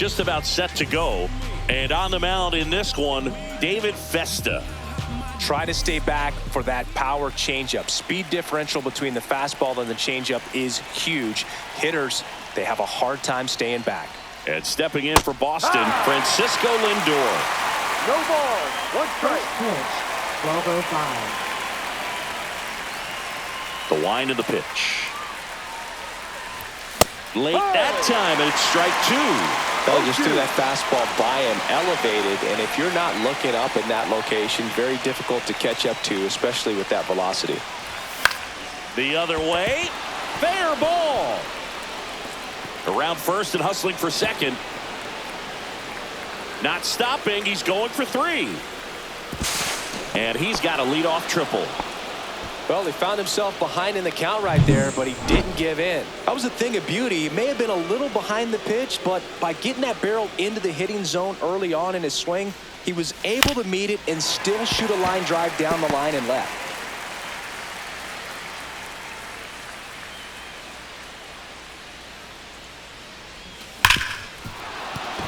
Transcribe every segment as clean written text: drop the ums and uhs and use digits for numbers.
just about set to go. And on the mound in this one, David Festa. Try to stay back for that power changeup. Speed differential between the fastball and the changeup is huge. Hitters, they have a hard time staying back. And stepping in for Boston, Francisco Lindor. No ball. One strike. Pitch, 12:05. The wind of the pitch. Late that time, and it's strike two. They'll just threw that fastball by him, elevated, and if you're not looking up in that location, very difficult to catch up to, especially with that velocity. The other way, fair ball. Around first and hustling for second. Not stopping, he's going for three. And he's got a leadoff triple. Well, he found himself behind in the count right there, but he didn't give in. That was a thing of beauty. He may have been a little behind the pitch, but by getting that barrel into the hitting zone early on in his swing, he was able to meet it and still shoot a line drive down the line and left.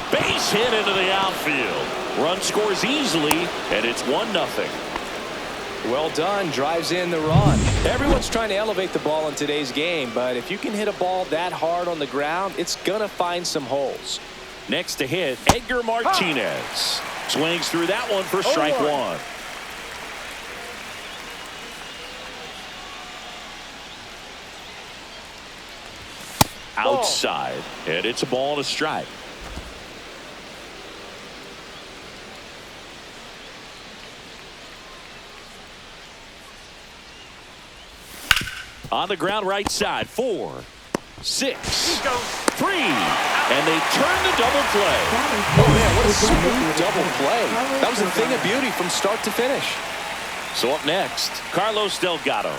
Base hit into the outfield. Run scores easily, and it's 1-0. Well done, drives in the run. Everyone's trying to elevate the ball in today's game, but if you can hit a ball that hard on the ground, it's gonna find some holes. Next to hit, Edgar Martinez. Swings through that one for strike one. Outside, and it's a ball and a strike. On the ground right side, 4, 6, 3, and they turn the double play. Oh man, what a smooth double play. That was a thing of beauty from start to finish. So up next, Carlos Delgado.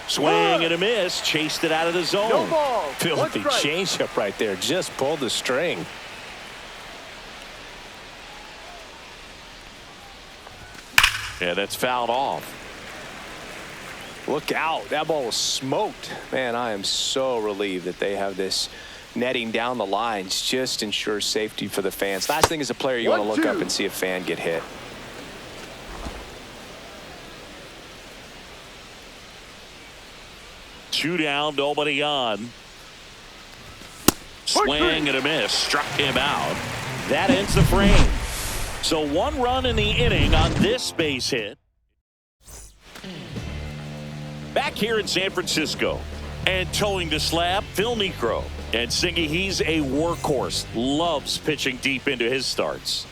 Swing and a miss, chased it out of the zone. No ball. Filthy changeup right there, just pulled the string. Yeah, that's fouled off. Look out, that ball was smoked. Man, I am so relieved that they have this netting down the lines. Just ensures safety for the fans. Last thing as a player, you want to look up and see a fan get hit. Two down, nobody on. Swing and a miss, struck him out. That ends the frame. So 1 run in the inning on this base hit. Back here in San Francisco, and towing the slab, Phil Niekro. And Singy, he's a workhorse, loves pitching deep into his starts.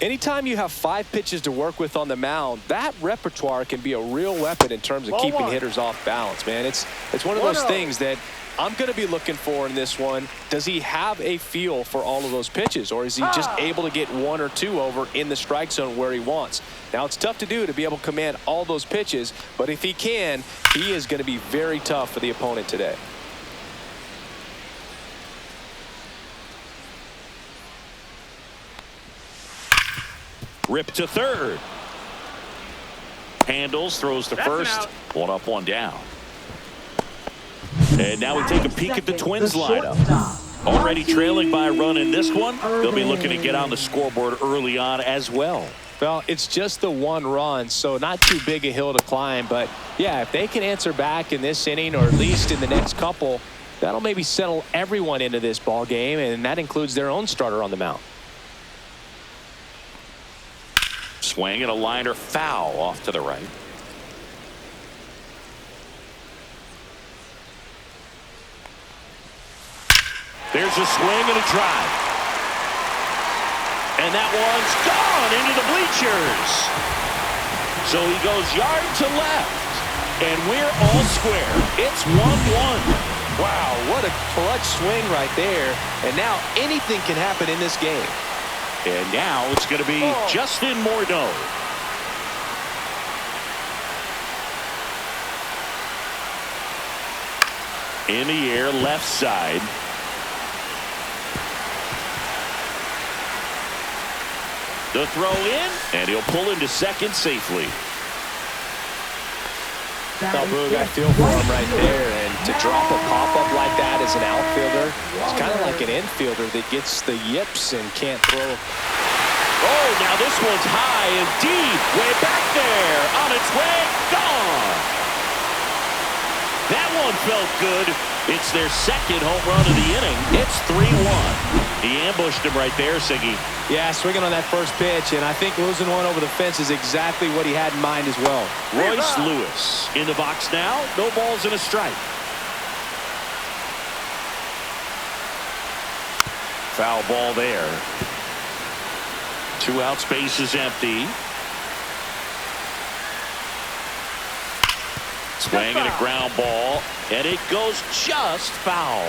Anytime you have 5 pitches to work with on the mound, that repertoire can be a real weapon in terms of keeping hitters off balance, man. It's one of those things that I'm going to be looking for in this one. Does he have a feel for all of those pitches, or is he just able to get 1 or 2 over in the strike zone where he wants? Now, it's tough to do to be able to command all those pitches, but if he can, he is going to be very tough for the opponent today. Rip to third. Handles, throws to first. 1 up, 1 down. And now we take a peek at the Twins lineup. Already trailing by a run in this one. They'll be looking to get on the scoreboard early on as well. Well, it's just the 1 run, so not too big a hill to climb. But, yeah, if they can answer back in this inning or at least in the next couple, that'll maybe settle everyone into this ball game, and that includes their own starter on the mound. Swing and a liner foul off to the right. There's a swing and a drive. And that one's gone into the bleachers. So he goes yard to left. And we're all square. It's 1-1. Wow, what a clutch swing right there. And now anything can happen in this game. And now it's going to be Justin Morneau. In the air, left side. The throw in, and he'll pull into second safely. Boog, I feel for him right there, and to drop a pop-up like that as an outfielder. It's kind of like an infielder that gets the yips and can't throw. Oh, now this one's high and deep. Way back there. On its way. Gone. That one felt good. It's their second home run of the inning. It's 3-1. He ambushed him right there, Siggy. Yeah, swinging on that first pitch, and I think losing one over the fence is exactly what he had in mind as well. Royce Lewis in the box now. No balls and a strike. Foul ball there. 2 outs, base is empty. Swing and a ground ball, and it goes just foul.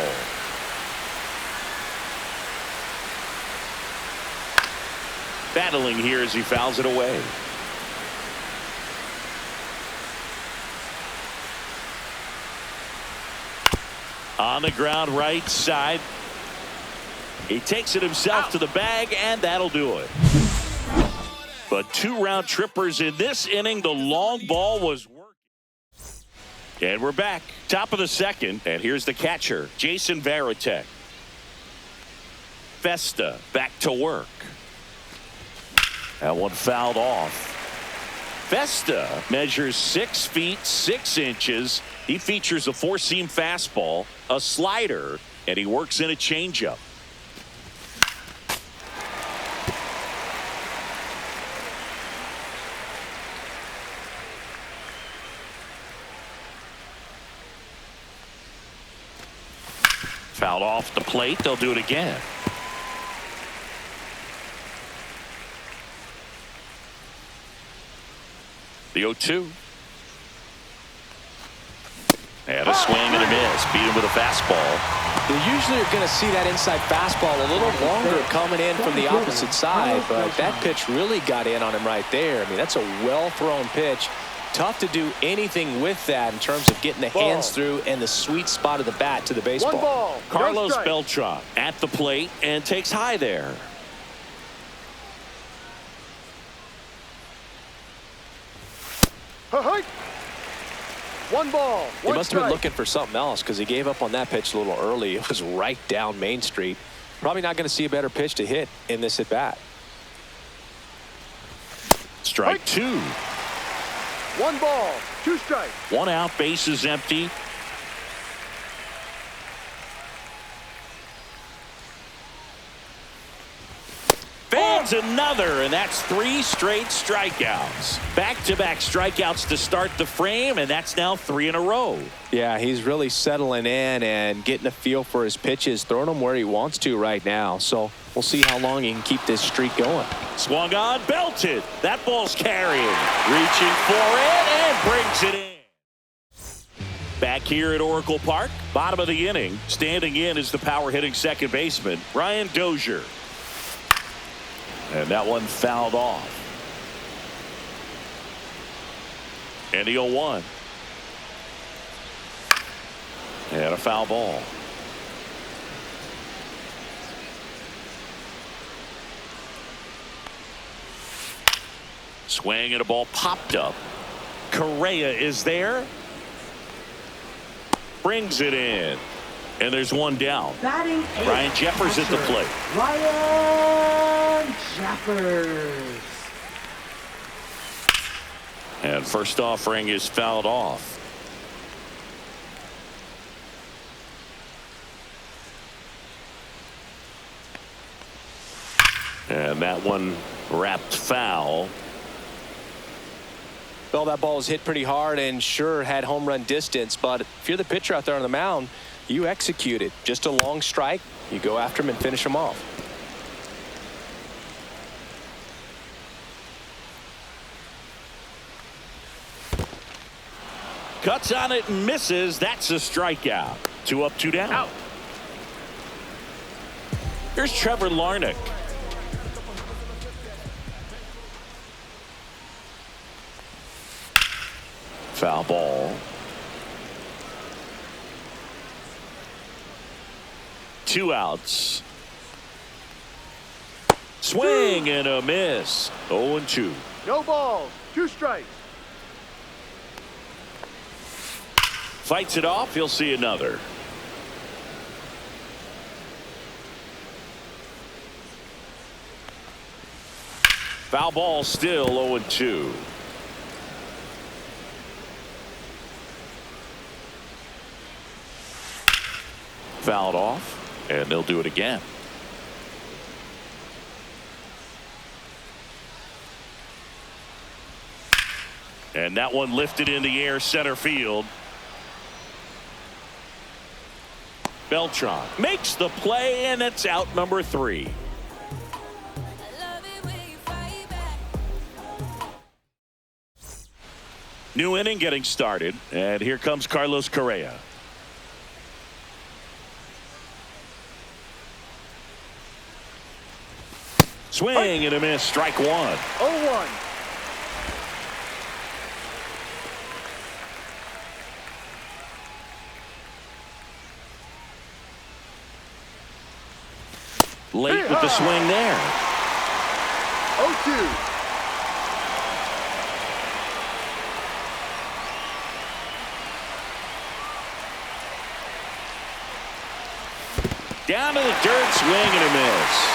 Battling here as he fouls it away. On the ground right side. He takes it himself to the bag, and that'll do it. But 2 round trippers in this inning. The long ball was working. And we're back. Top of the second. And here's the catcher, Jason Varitek. Festa back to work. That one fouled off. Festa measures 6 feet 6 inches. He features a 4-seam fastball, a slider, and he works in a changeup. Fouled off the plate. They'll do it again. The 0-2. And a swing and a miss. Beat him with a fastball. You usually are going to see that inside fastball a little longer coming in from the opposite side, but that pitch really got in on him right there. I mean, that's a well-thrown pitch. Tough to do anything with that in terms of getting the hands through and the sweet spot of the bat to the baseball. 1 ball. Carlos No Beltran at the plate and takes high there. strike. 1 ball. 1 He must have been strike. looking for something else because he gave up on that pitch a little early. It was right down Main Street. Probably not going to see a better pitch to hit in this at bat. Strike 2. 1 ball. 2 strikes. 1 out, base is empty. Fans another, and that's 3 straight strikeouts. Back-to-back strikeouts to start the frame, and that's now 3 in a row. Yeah, he's really settling in and getting a feel for his pitches, throwing them where he wants to right now. So we'll see how long he can keep this streak going. Swung on, belted. That ball's carrying. Reaching for it and brings it in. Back here at Oracle Park, bottom of the inning. Standing in is the power-hitting second baseman, Ryan Dozier. And that one fouled off. And the 0-1. And a foul ball. Swing and a ball popped up. Correa is there. Brings it in. And there's 1 down. Batting Ryan Jeffers at the plate. Ryan Jeffers. And first offering is fouled off. And that one wrapped foul. Well, that ball was hit pretty hard and sure had home run distance, but if you're the pitcher out there on the mound, you execute it. Just a long strike. You go after him and finish him off. Cuts on it and misses. That's a strikeout. 2 up, 2 down. Out. Here's Trevor Larnach. Foul ball. 2 outs. Swing and a miss. 0-2. No balls. 2 strikes. Fights it off. He'll see another. Foul ball, still 0-2. Fouled off, and they'll do it again. And that one lifted in the air, center field. Beltran makes the play, and it's out number 3. New inning getting started, and here comes Carlos Correa. Swing and a miss, strike 1. 0-1. Late with the swing there. 0-2. Down to the dirt, swing and a miss.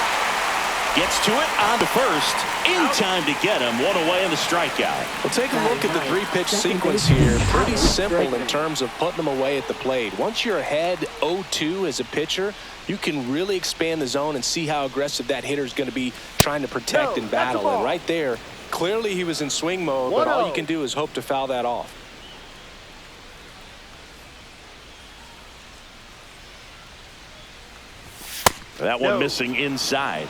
Gets to it on to first. In time to get him. One away in the strikeout. Well, take a look at the 3-pitch sequence here. Pretty simple in terms of putting them away at the plate. Once you're ahead 0-2 as a pitcher, you can really expand the zone and see how aggressive that hitter is going to be trying to protect and battle. And right there, clearly he was in swing mode, but all you can do is hope to foul that off. That one missing inside.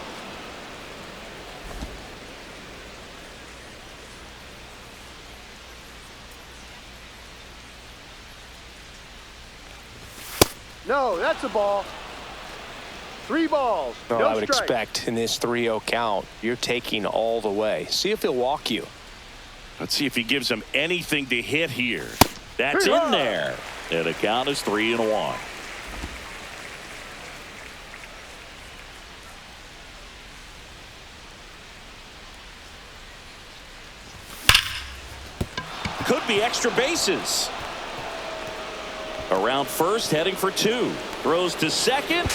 No, that's a ball. 3 balls. No, No I would strike. expect in this 3-0 count, you're taking all the way. See if he'll walk you. Let's see if he gives him anything to hit here. That's in there. And the count is 3-1. Could be extra bases. Around first, heading for 2. Throws to second.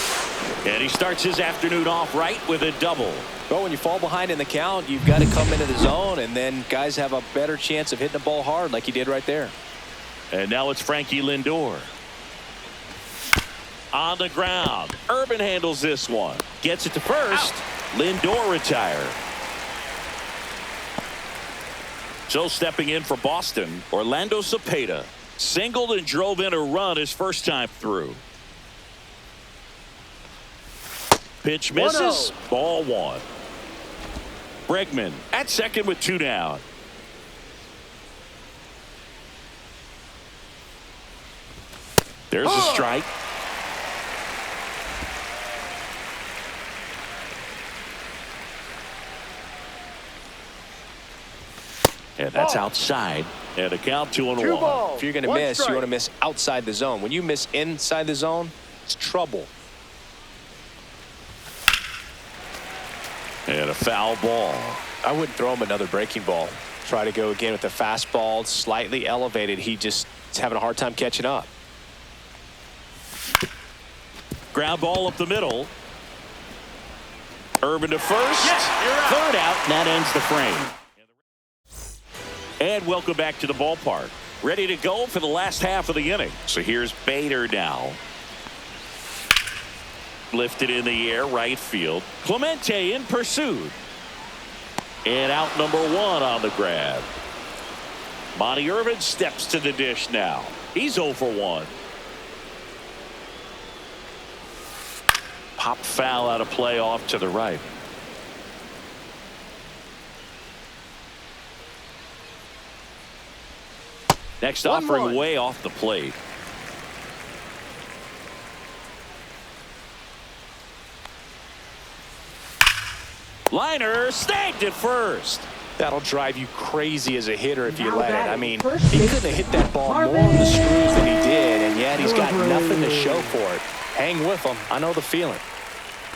And he starts his afternoon off right with a double. Well, when you fall behind in the count, you've got to come into the zone, and then guys have a better chance of hitting the ball hard like he did right there. And now it's Frankie Lindor. On the ground. Urban handles this one. Gets it to first. Lindor retired. So stepping in for Boston, Orlando Cepeda. Singled and drove in a run his first time through. Pitch misses. 1-0. Ball 1. Bregman at second with 2 down. There's a strike. And that's outside. And a count 2-1. 2 balls. If you're going to 1 miss, strike. you want to miss outside the zone. When you miss inside the zone, it's trouble. And a foul ball. I wouldn't throw him another breaking ball. Try to go again with the fastball, slightly elevated. He just is having a hard time catching up. Ground ball up the middle. Urban to first. Third out, and that ends the frame. And welcome back to the ballpark. Ready to go for the last half of the inning. So here's Bader now. Lifted in the air, right field. Clemente in pursuit. And out number 1 on the grab. Monty Irvin steps to the dish now. He's 0 for 1. Pop foul out of play off to the right. Next offering way off the plate. Liner snagged at first. That'll drive you crazy as a hitter if you Now let it. batting I mean, first he base, couldn't have hit that ball more Marvin. on the screws than he did, and yet he's got nothing to show Marvin. for it. Hang with him. I know the feeling.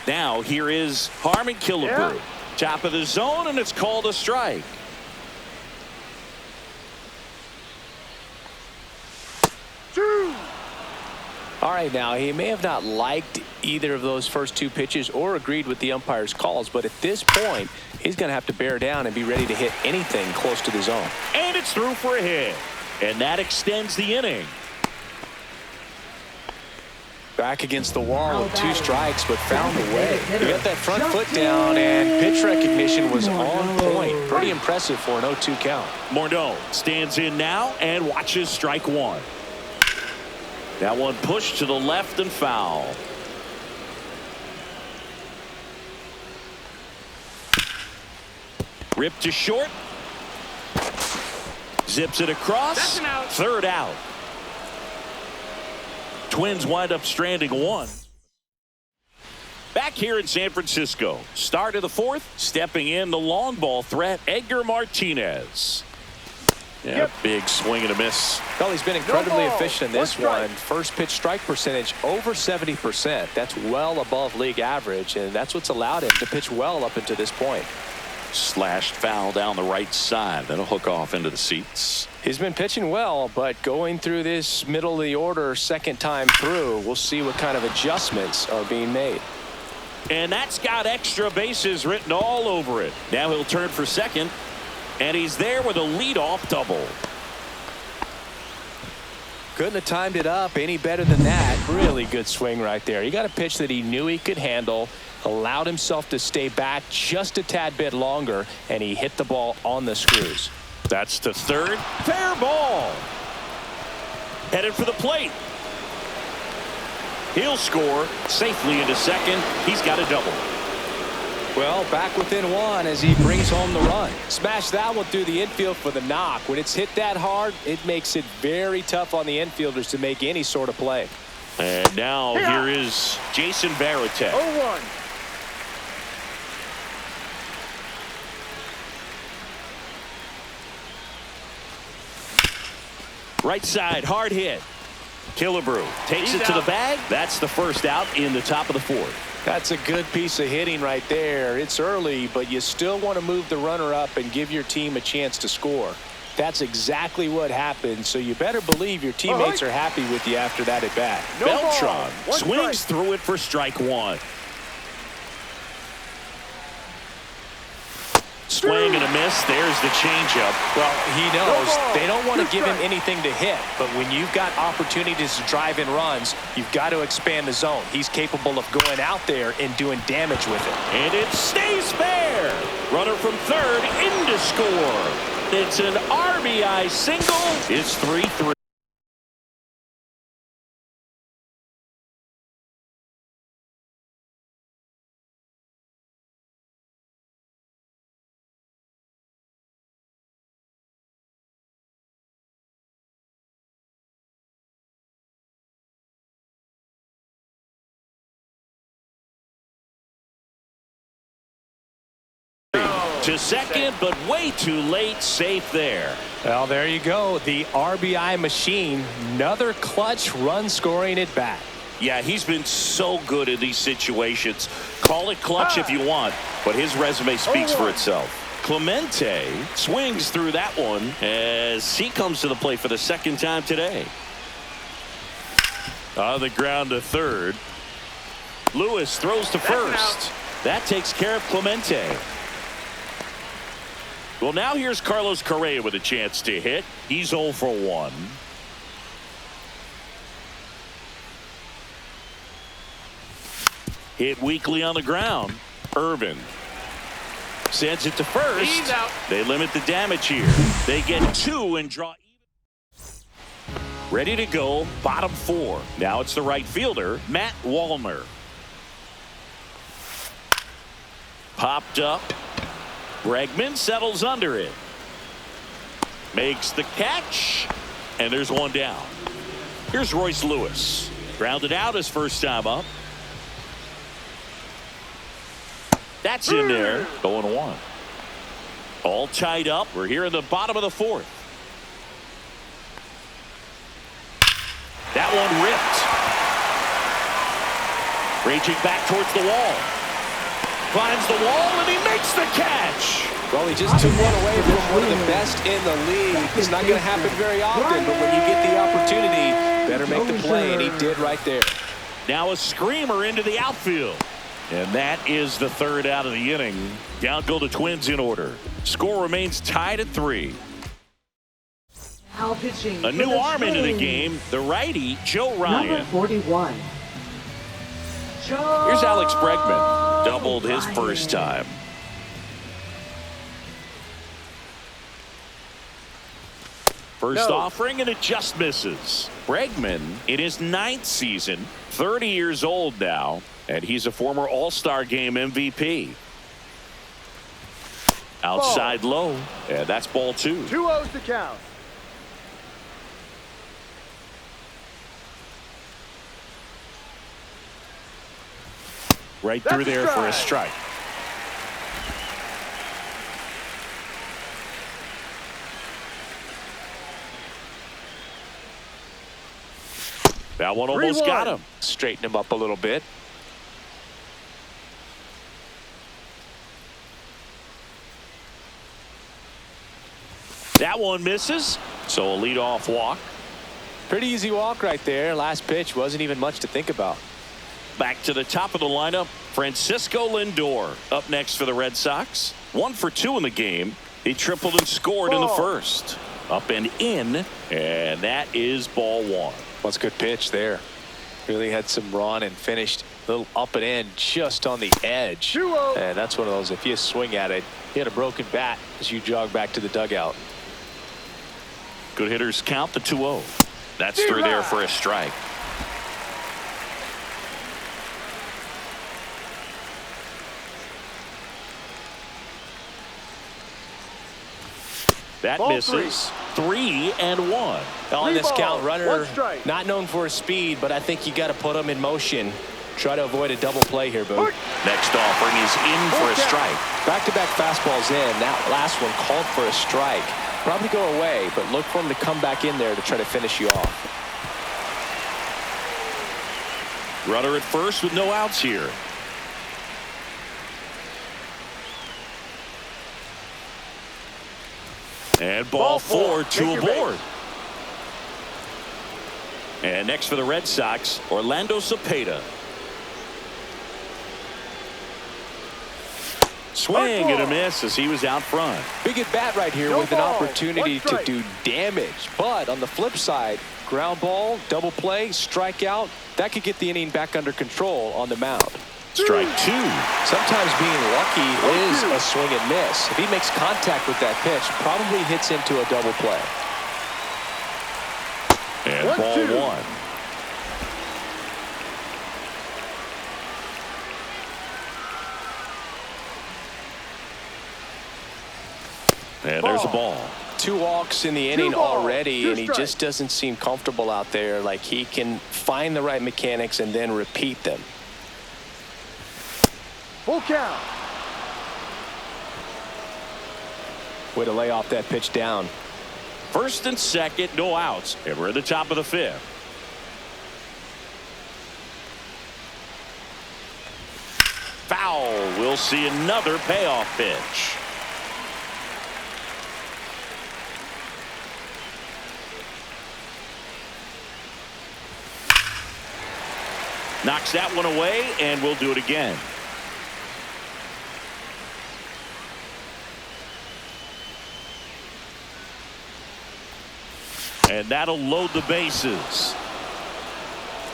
Now here is Harmon Killebrew. Top of the zone, and it's called a strike. All right, now, he may have not liked either of those first two pitches or agreed with the umpire's calls, but at this point, he's going to have to bear down and be ready to hit anything close to the zone. And it's through for a hit. And that extends the inning. Back against the wall with 2 strikes, but found a way. He got that front foot down, and pitch recognition was on point. Pretty impressive for an 0-2 count. Morneau stands in now and watches strike one. That one pushed to the left and foul. Ripped to short. Zips it across. Third out. Twins wind up stranding one. Back here in San Francisco. Start of the fourth. Stepping in the long ball threat, Edgar Martinez. Yeah, big swing and a miss. Well, he's been incredibly efficient in this one. First pitch strike percentage over 70%. That's well above league average, and that's what's allowed him to pitch well up until this point. Slashed foul down the right side. That'll hook off into the seats. He's been pitching well, but going through this middle of the order second time through, we'll see what kind of adjustments are being made. And that's got extra bases written all over it. Now he'll turn for second, and he's there with a leadoff double. Couldn't have timed it up any better than that. Really good swing right there. He got a pitch that he knew he could handle, allowed himself to stay back just a tad bit longer, and he hit the ball on the screws. That's to third. Fair ball. Headed for the plate. He'll score safely into second. He's got a double. Well, back within one as he brings home the run. Smash that one through the infield for the knock. When it's hit that hard, it makes it very tough on the infielders to make any sort of play. And now here is Jason Varitek. 0-1. Right side, hard hit. Killebrew takes it to the bag. That's the first out in the top of the fourth. That's a good piece of hitting right there. It's early, but you still want to move the runner up and give your team a chance to score. That's exactly what happened, so you better believe your teammates are happy with you after that at bat. Beltran swings through it for strike one. Swing and a miss. There's the changeup. Well, he knows they don't want to give him anything to hit, but when you've got opportunities to drive in runs, you've got to expand the zone. He's capable of going out there and doing damage with it. And it stays fair. Runner from third in to score. It's an RBI single. It's 3-3. To second, but way too late. Safe there. Well, there you go. The RBI machine. Another clutch run scoring at bat. Yeah, he's been so good in these situations. Call it clutch if you want, but his resume speaks for itself. Clemente swings through that one as he comes to the plate for the second time today. On the ground to third. Lewis throws to first. That takes care of Clemente. Well, now here's Carlos Correa with a chance to hit. He's 0 for 1. Hit weakly on the ground. Irvin sends it to first. He's out. They limit the damage here. They get 2 and draw even. Ready to go, bottom 4. Now it's the right fielder, Matt Wallner. Popped up. Bregman settles under it. Makes the catch. And there's one down. Here's Royce Lewis. Grounded out his first time up. That's in there. 0-1. All tied up. We're here in the bottom of the fourth. That one ripped. Raging back towards the wall. Climbs the wall and he makes the catch. Well, he just took one away from one of the best in the league. It's not going to happen very often, but when you get the opportunity, better make the play, and he did right there. Now a screamer into the outfield. And that is the third out of the inning. Down go the Twins in order. Score remains tied at 3. Now pitching A new arm into the game, the righty, Joe Ryan. Number 41. Here's Alex Bregman. Doubled his first time. First offering, and it just misses. Bregman, in his 9th season, 30 years old now, and he's a former All-Star Game MVP. Outside low, and that's ball 2. 2-0 to count. Right through there for a strike. That one almost got him. Straighten him up a little bit. That one misses, so a leadoff walk. Pretty easy walk right there. Last pitch wasn't even much to think about. Back to the top of the lineup, Francisco Lindor up next for the Red Sox. 1 for 2 in the game. He tripled and scored in the first. Up and in, and that is ball 1. That's a good pitch there. Really had some run and finished a little up and in just on the edge. 2-0. And that's one of those, if you swing at it, you had a broken bat as you jog back to the dugout. Good hitters count the 2-0. That's through there for a strike. That Ball misses. 3-1. On this count, 1 runner strike. not known for his speed, but I think you got to put him in motion. Try to avoid a double play here, Boo. Next offering is in for a strike. Back-to-back fastballs in. That last one called for a strike. Probably go away, but look for him to come back in there to try to finish you off. Runner at first with no outs here. And ball 4, 2 aboard. And next for the Red Sox, Orlando Cepeda. Swing and a miss as he was out front. Big at bat right here with an opportunity to do damage. But on the flip side, ground ball, double play, strikeout, that could get the inning back under control on the mound. Strike 2. Sometimes being lucky is a swing and miss. If he makes contact with that pitch, probably hits into a double play. And ball 1. And there's a ball. 2 walks in the inning already, and he just doesn't seem comfortable out there. Like he can find the right mechanics and then repeat them. Full count. Way to lay off that pitch down. First and second, no outs. And we're at the top of the 5th. Foul. We'll see another payoff pitch. Knocks that one away, and we'll do it again. And that'll load the bases.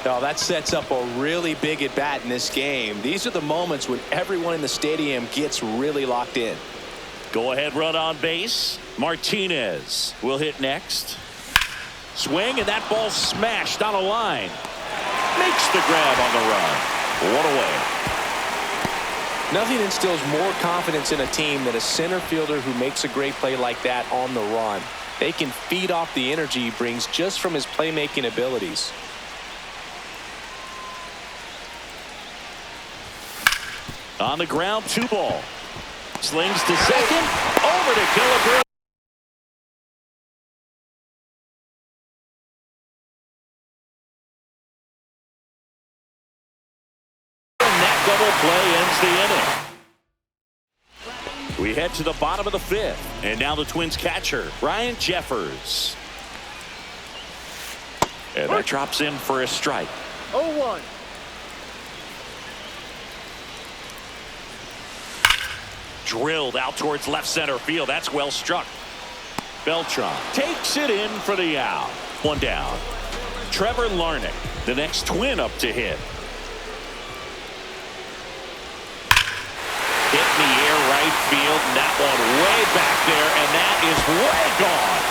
Now that sets up a really big at bat in this game. These are the moments when everyone in the stadium gets really locked in. Go ahead run on base. Martinez will hit next. Swing, and that ball smashed on a line. Makes the grab on the run. 1 away. Nothing instills more confidence in a team than a center fielder who makes a great play like that on the run. They can feed off the energy he brings just from his playmaking abilities. On the ground, 2 ball. Slings to second. Over to Gillibrand. And that double play ends the inning. We head to the bottom of the 5th. And now the Twins catcher, Ryan Jeffers. And that drops in for a strike. 0-1. Drilled out towards left center field. That's well struck. Beltran takes it in for the out. 1 down. Trevor Larnach, the next Twin up to hit. Hit in the air right field, and that one way back there, and that is way gone.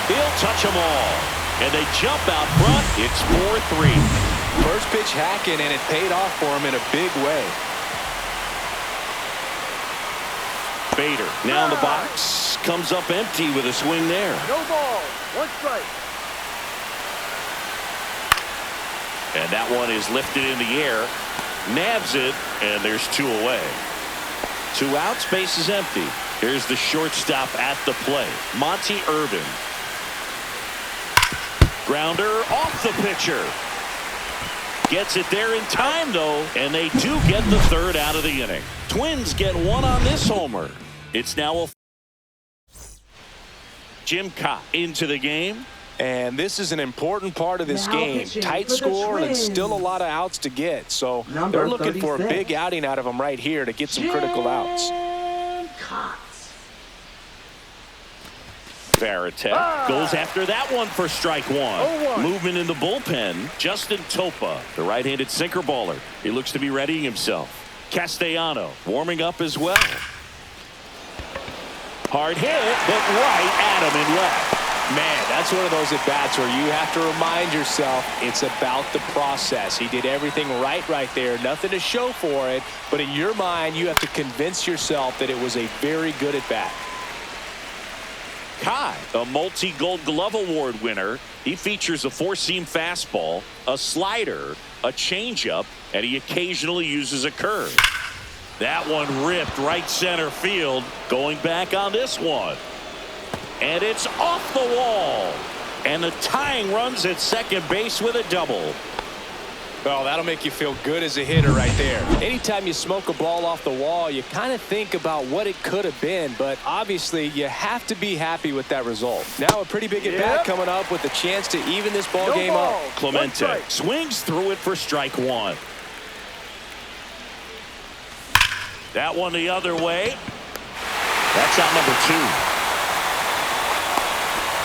He'll touch them all, and they jump out front. It's 4-3. First pitch hacking, and it paid off for him in a big way. Bader now in the box, comes up empty with a swing there. No ball. 1 strike. And that one is lifted in the air. Nabs it, and there's 2 away. 2 outs, base is empty. Here's the shortstop at the plate, Monty Irvin. Grounder off the pitcher. Gets it there in time, though, and they do get the 3rd out of the inning. Twins get 1 on this homer. It's now a Jim Cott into the game. And this is an important part of this game. Tight score and still a lot of outs to get. So they're looking for a big outing out of them right here to get some critical outs. Varitek goes after that one for strike 1. Movement in the bullpen. Justin Topa, the right-handed sinker baller. He looks to be readying himself. Castellano warming up as well. Hard hit, but right at him and left. Man, that's one of those at-bats where you have to remind yourself it's about the process. He did everything right there. Nothing to show for it. But in your mind, you have to convince yourself that it was a very good at-bat. Kai, a multi-Gold Glove Award winner. He features a 4-seam fastball, a slider, a changeup, and he occasionally uses a curve. That one ripped right center field. Going back on this one. And it's off the wall. And the tying runs at second base with a double. Well, that'll make you feel good as a hitter right there. Anytime you smoke a ball off the wall, you kind of think about what it could have been. But obviously, you have to be happy with that result. Now a pretty big at-bat coming up with a chance to even this ball game up. Clemente swings through it for strike 1. That one the other way. That's out number 2.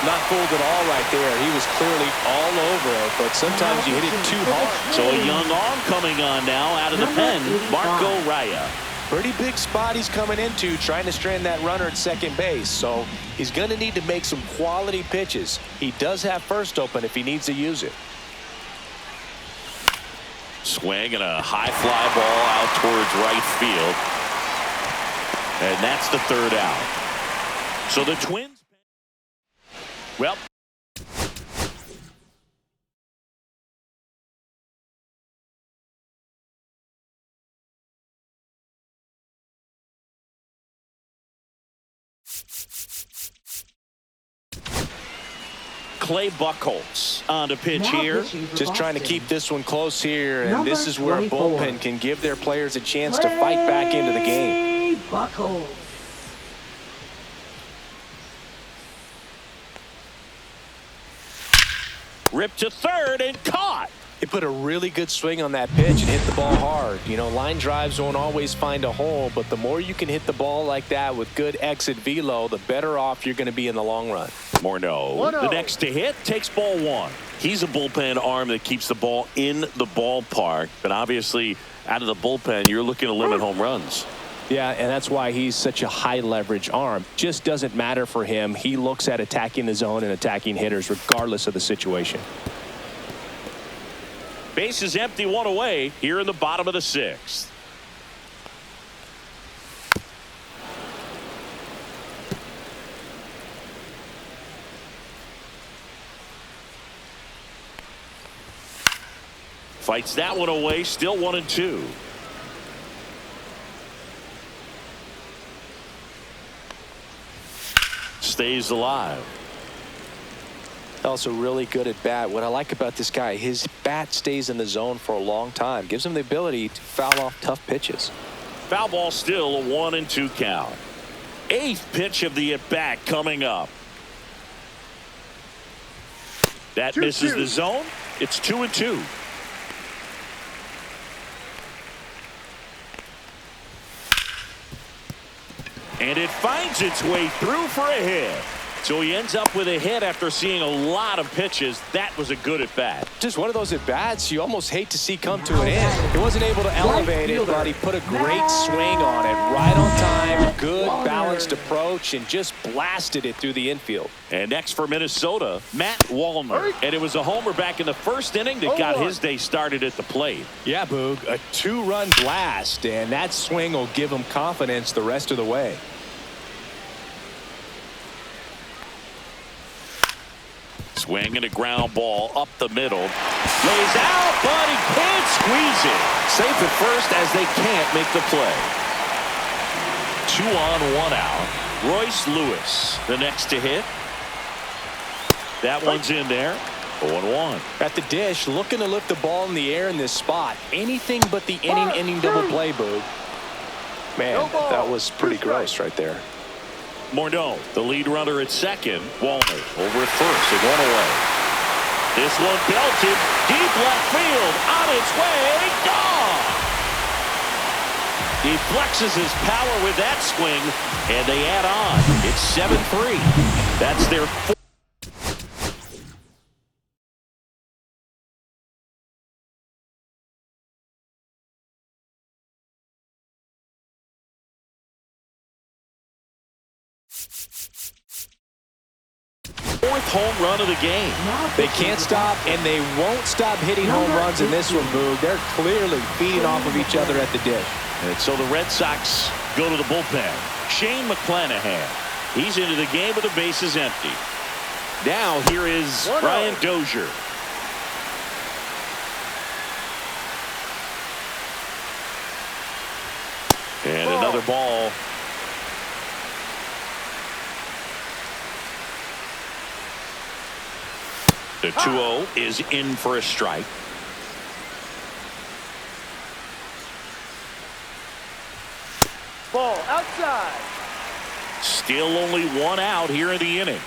Not fooled at all right there. He was clearly all over it, but sometimes you hit it too hard. So a young arm coming on now out of the pen, Marco Raya. Pretty big spot he's coming into, trying to strand that runner at second base. So he's going to need to make some quality pitches. He does have first open if he needs to use it. Swing and a high fly ball out towards right field. And that's the 3rd out. So the Twins. Well, Clay Buchholz on the pitch here. Just trying to keep this one close here, and this is where a bullpen can give their players a chance to fight back into the game. Buchholz. Ripped to third and caught. He put a really good swing on that pitch and hit the ball hard. You know, line drives won't always find a hole, but the more you can hit the ball like that with good exit velo, the better off you're going to be in the long run. Morneau, the next to hit, takes ball 1. He's a bullpen arm that keeps the ball in the ballpark, but obviously out of the bullpen, you're looking to limit home runs. Yeah, and that's why he's such a high leverage arm. Just doesn't matter for him. He looks at attacking the zone and attacking hitters regardless of the situation. Base is empty, 1 away here in the bottom of the 6th. Fights that one away, still 1-2. Stays alive. Also really good at bat. What I like about this guy, his bat stays in the zone for a long time. Gives him the ability to foul off tough pitches. Foul ball, still a 1-2 count. Eighth pitch of the at-bat coming up. That misses the zone. It's 2-2. And it finds its way through for a hit. So he ends up with a hit after seeing a lot of pitches. That was a good at-bat. Just one of those at-bats you almost hate to see come to an end. He wasn't able to elevate it, but he put a great swing on it. Right on time, good balanced approach, and just blasted it through the infield. And next for Minnesota, Matt Wallner. And it was a homer back in the first inning that got his day started at the plate. Yeah, Boog, a 2-run blast, and that swing will give him confidence the rest of the way. Swing and a ground ball up the middle. Lays out, but he can't squeeze it. Safe at first as they can't make the play. 2 on, 1 out. Royce Lewis, the next to hit. That one's in there. 0-1. At the dish, looking to lift the ball in the air in this spot. Anything but the inning double play, Boog. Man, that was pretty gross right there. Morneau, the lead runner at second. Wallner over at first and 1 away. This one belted deep left field, on its way, gone. He flexes his power with that swing, and they add on. It's 7-3. That's their fourth. Fourth home run of the game. They can't stop, and they won't stop hitting home runs in this one, Boog. They're clearly feeding off of each other at the dish. And so the Red Sox go to the bullpen. Shane McClanahan. He's into the game with the bases empty. Now here is Brian Dozier. And another ball. The 2-0 is in for a strike. Ball outside. Still only 1 out here in the inning.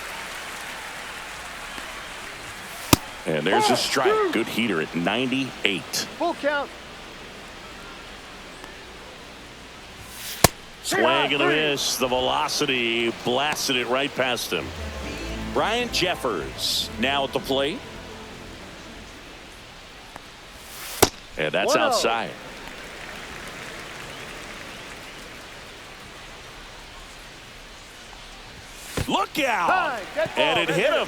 And there's a strike. Good heater at 98. Full count. Swing and a miss. The velocity blasted it right past him. Ryan Jeffers now at the plate. And that's outside. Look out! And it hit him.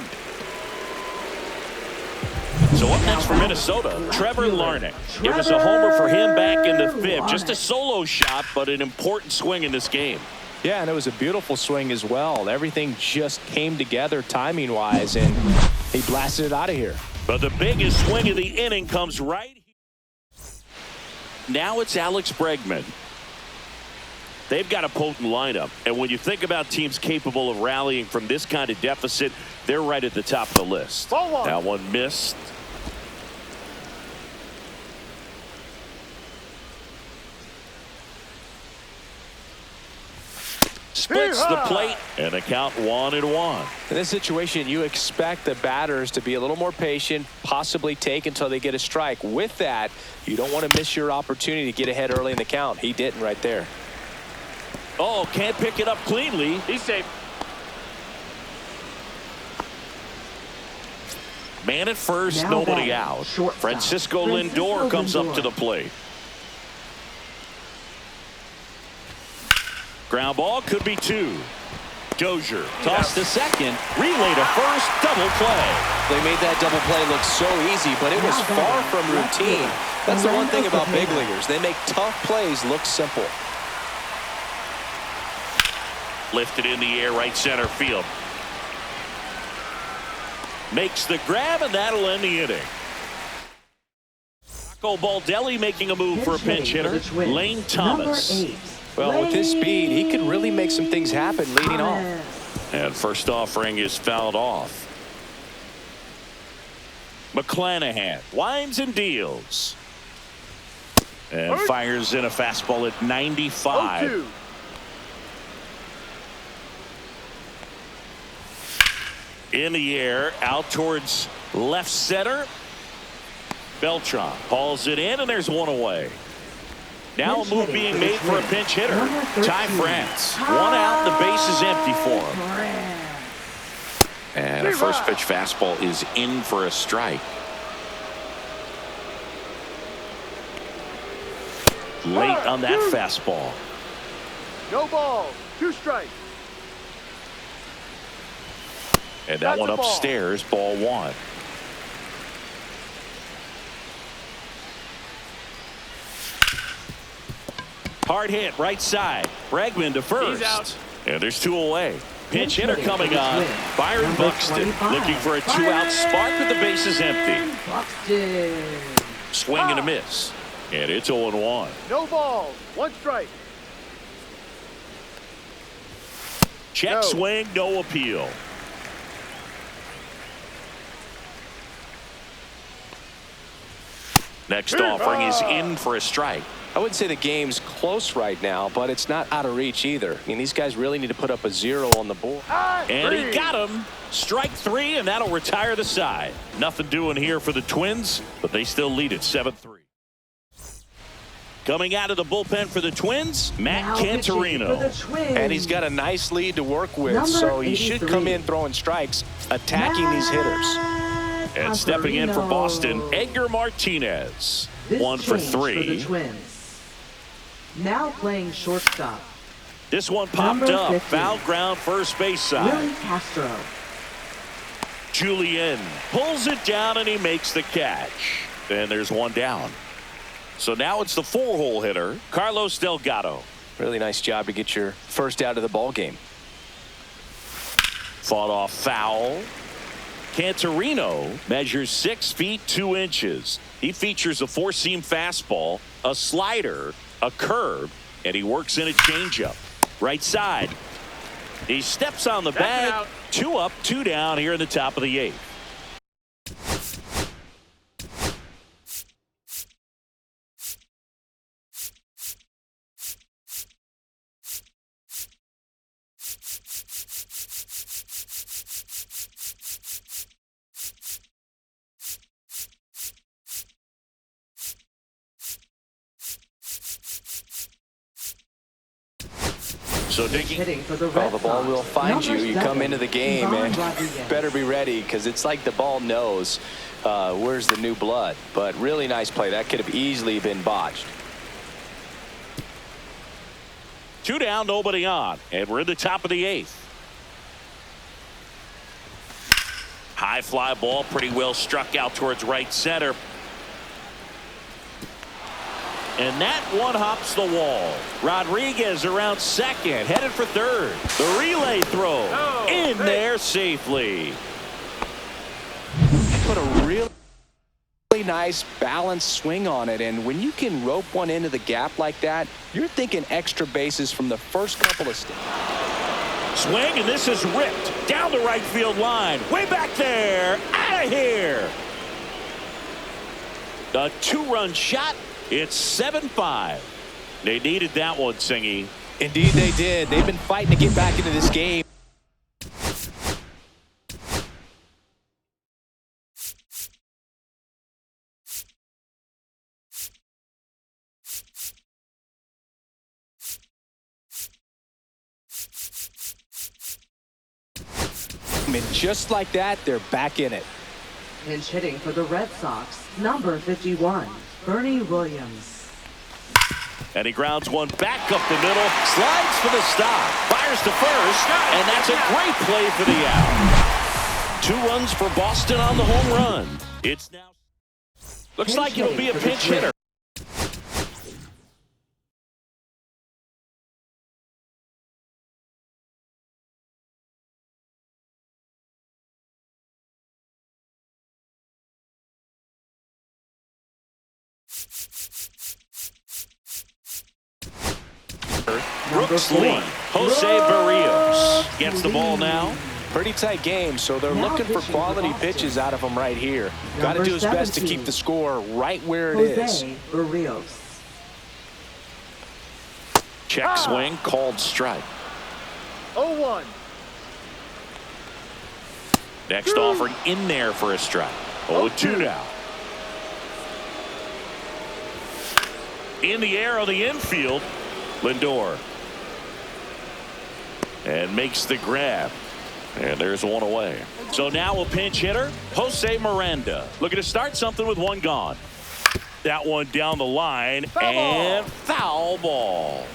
So up next for Minnesota, Trevor Larnach. It was a homer for him back in the 5th. Just a solo shot, but an important swing in this game. Yeah, and it was a beautiful swing as well. Everything just came together timing-wise, and he blasted it out of here. But the biggest swing of the inning comes right here. Now it's Alex Bregman. They've got a potent lineup, and when you think about teams capable of rallying from this kind of deficit, they're right at the top of the list. That one missed. Splits the plate, and a count 1-1. In this situation, you expect the batters to be a little more patient, possibly take until they get a strike. With that, you don't want to miss your opportunity to get ahead early in the count. He didn't right there. Oh, can't pick it up cleanly. He's safe. Man at first, Now nobody batting, out. shortstop, Francisco Lindor comes up to the plate. Ground ball could be 2. Dozier tossed to second, relay to first, double play. They made that double play look so easy, but it was far from routine. That's the one thing about big leaguers. They make tough plays look simple. Lifted in the air, right center field. Makes the grab, and that'll end the inning. Rocco Baldelli making a move for a pinch hitter. Lane Thomas. Well, with his speed, he could really make some things happen leading off. And first offering is fouled off. McClanahan winds and deals. And fires in a fastball at 95. 0-2. In the air, out towards left center. Beltran hauls it in, and there's one away. Now a move being made for a pinch hitter. Ty France. One out, the base is empty for him. And a first pitch fastball is in for a strike. Late on that fastball. No balls. 2 strikes. And that one That's a ball. upstairs, ball 1. Hard hit, right side. Bregman to first. He's out. And there's 2 away. Pinch hitter coming on. Byron Buxton looking for a 2-out spark with the bases empty. Swing and a miss. And it's 0-1. No balls. 1 strike. Check No. swing, no appeal. Next offering is in for a strike. I wouldn't say the game's close right now, but it's not out of reach either. I mean, these guys really need to put up a 0 on the board. And he got him. Strike 3, and that'll retire the side. Nothing doing here for the Twins, but they still lead at 7-3. Coming out of the bullpen for the Twins, Matt Cantorino. And he's got a nice lead to work with, so he should come in throwing strikes, attacking these hitters. And stepping in for Boston, Edgar Martinez. This 1 for change 3. For the Twins. Now playing shortstop. This one popped Number up. 50. Foul ground first base Willie side. Castro. Julian pulls it down and he makes the catch. And there's 1 down. So now it's the 4-hole hitter, Carlos Delgado. Really nice job to get your first out of the ball game. Fought off foul. Cantorino measures 6 feet 2 inches. He features a 4-seam fastball, a slider, a curve, and he works in a changeup. Right side. He steps on the bag. 2 up, 2 down here in the top of the 8th. So Hitting for the Red Well, the ball Sox. will find you. Number You come 7, into the game Ivan and Rodriguez. better be ready because it's like the ball knows where's the new blood. But really nice play. That could have easily been botched. 2 down, nobody on. And we're in the top of the 8th. High fly ball, pretty well struck out towards right center. And that one hops the wall. Rodriguez around second, headed for third. The relay throw in there safely. Put a really nice balanced swing on it, and when you can rope one into the gap like that, you're thinking extra bases from the first couple of steps. Swing, and this is ripped down the right field line. Way back there, out of here. A 2-run shot. It's 7-5. They needed that one, Singy. Indeed they did. They've been fighting to get back into this game. And just like that, they're back in it. Pinch hitting for the Red Sox. Number 51, Bernie Williams. And he grounds one back up the middle, slides for the stop, fires to first, and that's a great play for the out. 2 runs for Boston on the home run. It's now looks like it'll be a pinch hitter. Brooks Lee, Jose Barrios gets the ball now. Pretty tight game, so they're looking for quality pitches out of him right here. Got to do his best to keep the score right where it is. Jose Barrios. Check swing, called strike. 0-1. Next offering in there for a strike. 0-2 now. In the air on the infield, Lindor. And makes the grab. And there's one away. So now a pinch hitter, Jose Miranda. Looking to start something with one gone. That one down the line. Foul ball.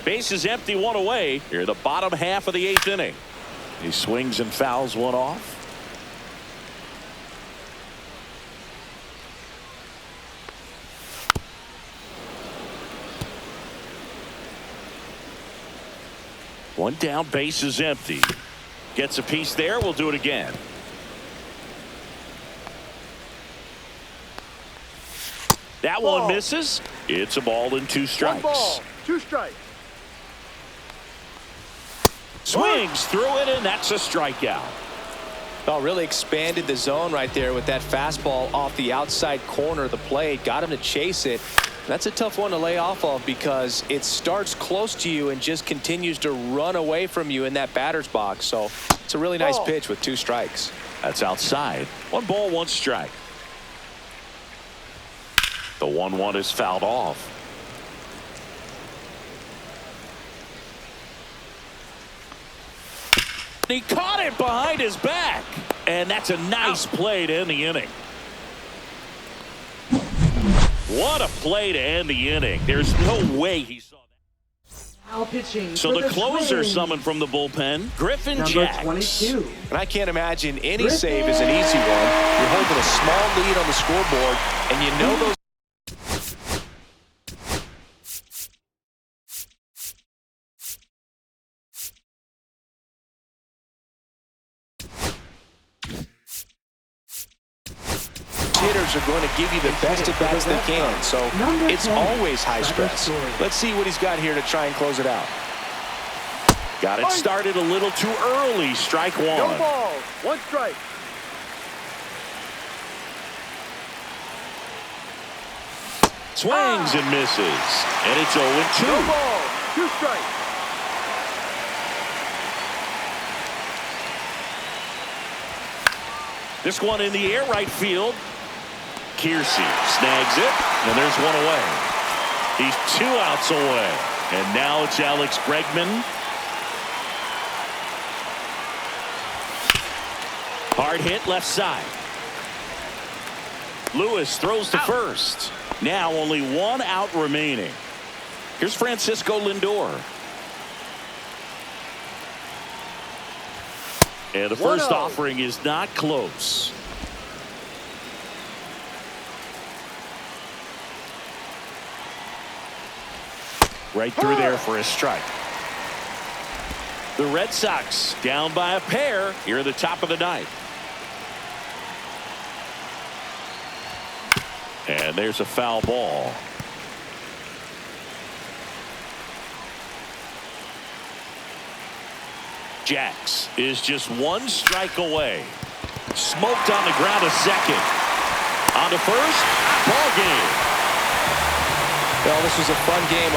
Base is empty, one away. Here, the bottom half of the 8th inning. He swings and fouls one off. One down, base is empty. Gets a piece there. We'll do it again. That one misses. It's a ball and 2 strikes. 1 ball, 2 strikes. Swings through it, and that's a strikeout. Oh, really expanded the zone right there with that fastball off the outside corner of the plate. Got him to chase it. That's a tough one to lay off of because it starts close to you and just continues to run away from you in that batter's box. So it's a really nice pitch with 2 strikes. That's outside. 1 ball, 1 strike. The 1-1 is fouled off. He caught it behind his back. And that's a nice play to end the inning. What a play to end the inning. There's no way he saw that. So the closer summoned from the bullpen, Griffin Jax. 22. And I can't imagine any save is an easy one. You're holding a small lead on the scoreboard, and you know those hitters are going to give you the best at bats they can. So it's always high stress. Let's see what he's got here to try and close it out. Got it started a little too early. Strike 1. No balls, 1 strike. Swings and misses. And it's 0-2. No balls, 2 strikes. This one in the air right field. Kiersey snags it, and there's 1 away. He's 2 outs away. And now it's Alex Bregman. Hard hit left side. Lewis throws to first. Now only 1 out remaining. Here's Francisco Lindor. And the first offering is not close. Right through there for a strike. The Red Sox down by a pair here at the top of the 9th. And there's a foul ball. Jax is just 1 strike away. Smoked on the ground to second. On to first. Ball game. Well, this was a fun game.